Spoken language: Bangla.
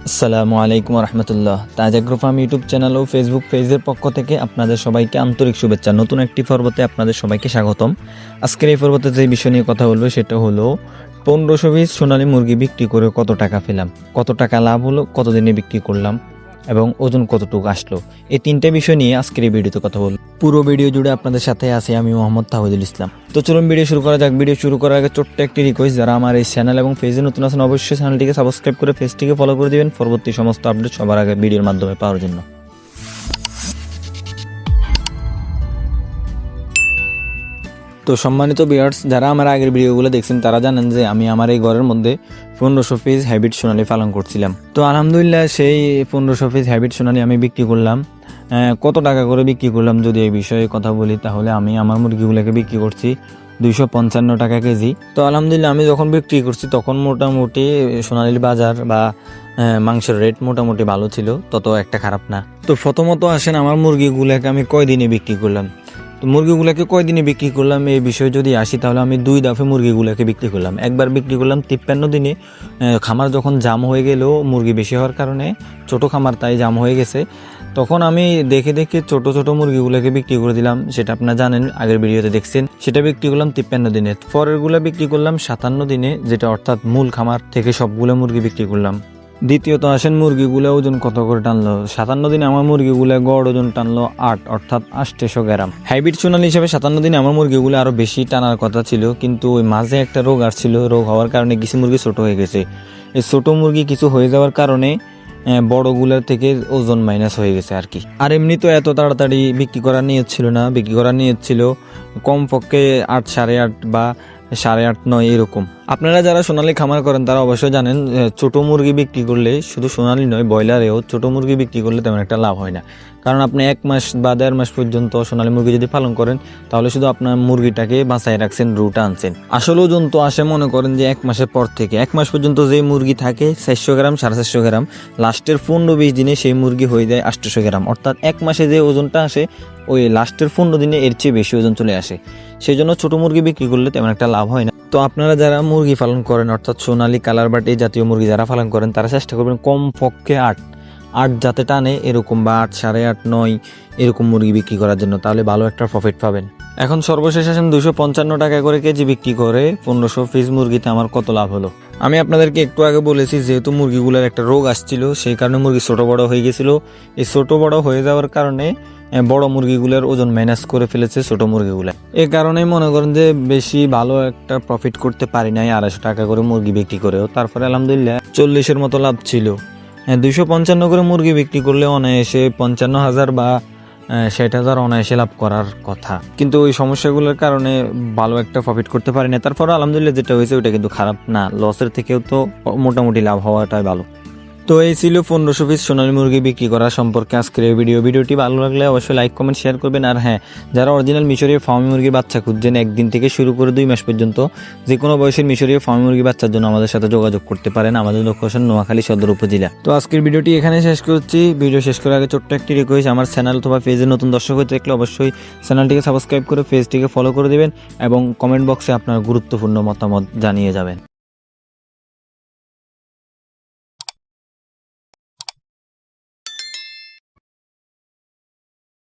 আসসালামু আলাইকুম রহমতুল্লাহ। তাজা গ্রুপ ফার্ম ইউটিউব চ্যানেল ও ফেসবুক পেজের পক্ষ থেকে আপনাদের সবাইকে আন্তরিক শুভেচ্ছা। নতুন একটি পর্বতে আপনাদের সবাইকে স্বাগতম। আজকের এই পর্বতে যে বিষয় নিয়ে কথা বলবো সেটা হলো 1500 পিস সোনালী মুরগি বিক্রি করে কত টাকা পেলাম, কত টাকা লাভ হলো, কতদিনে বিক্রি করলাম এবং ওজন কতটুকু আসলো। এই তিনটে বিষয় নিয়ে আজকের এই ভিডিওতে কথা বলবো। পুরো ভিডিও জুড়ে আপনাদের সাথে আছি আমি মোহাম্মদ তাহিদুল ইসলাম। তো চলুন ভিডিও শুরু করা যাক। ভিডিও শুরু করার আগে ছোট্ট একটি রিকোয়েস্ট, যারা আমার এই চ্যানেল এবং পেজে নতুন আছেন অবশ্যই চ্যানেলটিকে সাবস্ক্রাইব করে পেজটিকে ফলো করে দিবেন পরবর্তী সমস্ত আপডেট সবার আগে ভিডিওর মাধ্যমে পাওয়ার জন্য। তো সম্মানিত ভিউয়ার্স, যারা আমার আগের ভিডিওগুলো দেখছেন তারা জানেন যে আমি আমার এই ঘরের মধ্যে 1500 পিস হ্যাবিট সোনালী পালন করছিলাম। তো আলহামদুলিল্লাহ সেই 1500 পিস হ্যাবিট সোনালী আমি বিক্রি করলাম। কত টাকা করে বিক্রি করলাম যদি এই বিষয়ে কথা বলি, তাহলে আমি আমার মুরগিগুলোকে বিক্রি করছি 255 টাকা কেজি। তো আলহামদুলিল্লাহ আমি যখন বিক্রি করছি তখন মোটামুটি সোনালীর বাজার বা মাংসের রেট মোটামুটি ভালো ছিল, তত একটা খারাপ না। তো প্রথমত আসেন আমার মুরগিগুলোকে আমি কয়দিনে বিক্রি করলাম। তো মুরগিগুলোকে কয়দিনে বিক্রি করলাম এই বিষয়ে যদি আসি, তাহলে আমি 2 দফে মুরগিগুলোকে বিক্রি করলাম। একবার বিক্রি করলাম 53 দিনে। খামার যখন জাম হয়ে গেল, মুরগি বেশি হওয়ার কারণে ছোট খামার তাই জাম হয়ে গেছে, তখন আমি দেখে দেখে ছোট ছোট মুরগিগুলোকে বিক্রি করে দিলাম। সেটা আপনারা জানেন, আগের ভিডিওতে দেখছেন। সেটা বিক্রি করলাম 53 দিনে। পরেরগুলো বিক্রি করলাম 57 দিনে, যেটা অর্থাৎ মূল খামার থেকে সবগুলো মুরগি বিক্রি করলাম। দ্বিতীয়ত আসেন মুরগিগুলো ওজন কত করে টানলো। 57 দিনে আমার মুরগিগুলো গড় ওজন টানলো 8, অর্থাৎ 800 গ্রাম। হাইব্রিড সোনালী হিসেবে 57 দিনে আমার মুরগিগুলো আরো বেশি টানার কথা ছিল, কিন্তু ওই মাঝে একটা রোগ আসছিল। রোগ হওয়ার কারণে কিছু মুরগি ছোট হয়ে গেছে। এই ছোট মুরগি কিছু হয়ে যাওয়ার কারণে বড়গুলোর থেকে ওজন মাইনাস হয়ে গেছে আর কি। আর এমনি তো এত তাড়াতাড়ি বিক্রি করার নিয়ত ছিল না। বিক্রি করার নিয়ত ছিল কমপক্ষে 8, 8.5 বা 8.5, 9 এরকম। আপনারা যারা সোনালী খামার করেন তারা অবশ্যই জানেন, ছোট মুরগি বিক্রি করলে, শুধু সোনালী নয় ব্রয়লারেও ছোট মুরগি বিক্রি করলে তেমন একটা লাভ হয় না। কারণ আপনি 1 মাস বা 1.5 মাস পর্যন্ত সোনালী মুরগি যদি পালন করেন, তাহলে শুধু আপনার মুরগিটাকে বাঁচায় রাখছেন, রুটা আনছেন। আসলে ওজন তো আসে মনে করেন যে 1 মাসের পর থেকে। 1 মাস পর্যন্ত যে মুরগি থাকে 400 গ্রাম, 450 গ্রাম, লাস্টের 15-20 দিনে সেই মুরগি হয়ে যায় 800 গ্রাম। অর্থাৎ 1 মাসে যে ওজনটা আসে, ওই লাস্টের 15 দিনে এর চেয়ে বেশি ওজন চলে আসে। সেই জন্য ছোট মুরগি বিক্রি করলে তেমন একটা লাভ হয় না। তো আপনারা যারা মুরগি পালন করেন, অর্থাৎ সোনালী, কালার বাট এই জাতীয় মুরগি যারা পালন করেন, তারা চেষ্টা করবেন কমপক্ষে 8 যাতে টানে এরকম, বা 8, 8.5, 9 এরকম মুরগি বিক্রি করার জন্য, তাহলে ভালো একটা প্রফিট পাবেন। এখন সর্বশেষ আসেন 255 টাকা করে কেজি বিক্রি করে 1500 পিস মুরগিতে আমার কত লাভ হলো। আমি আপনাদেরকে একটু আগে বলেছি, যেহেতু মুরগিগুলোর একটা রোগ আসছিল, সেই কারণে মুরগি ছোট বড় হয়ে গেছিল। এই ছোট বড় হয়ে যাওয়ার কারণে বড় মুরগিগুলোর ওজন মাইনাস করে ফেলেছে ছোট মুরগিগুলো। এই কারণেই মনে করেন যে বেশি ভালো একটা প্রফিট করতে পারি নাই 250 টাকা করে মুরগি বিক্রি করেও। তারপরে আলহামদুলিল্লাহ 40-এর মতো লাভ ছিল। 255 করে মুরগি বিক্রি করলে অনায়াসে 55,000 বা 60,000 অনায়াসে লাভ করার কথা, কিন্তু ওই সমস্যাগুলোর কারণে ভালো একটা প্রফিট করতে পারি না। তারপরে আলহামদুলিল্লাহ যেটা হয়েছে ওইটা কিন্তু খারাপ না, লসের থেকেও তো মোটামুটি লাভ হওয়াটাই ভালো। তো এই ছিল 1500 পিস সোনালী মুরগি বিক্রি করা সম্পর্কে আজকের এই ভিডিওটি ভালো লাগলে অবশ্যই লাইক, কমেন্ট, শেয়ার করবেন। আর হ্যাঁ, যারা অরিজিনাল মিশরীয় ফার্মি মুরগির বাচ্চা খুঁজছেন, 1 দিন থেকে শুরু করে 2 মাস পর্যন্ত যে কোনো বয়সের মিশরীয় ফার্মি মুরগি বাচ্চার জন্য আমাদের সাথে যোগাযোগ করতে পারেন। আমাদের লোকেশন নোয়াখালী সদর উপজেলা। তো আজকের ভিডিওটি এখানে শেষ করছি। ভিডিও শেষ করার আগে ছোট্ট একটি রিকোয়েস্ট, আমার চ্যানেল অথবা পেজে নতুন দর্শক হয়ে থাকলে অবশ্যই চ্যানেলটিকে সাবস্ক্রাইব করে পেজটিকে ফলো করে দেবেন এবং কমেন্ট বক্সে আপনার গুরুত্বপূর্ণ মতামত জানিয়ে যাবেন।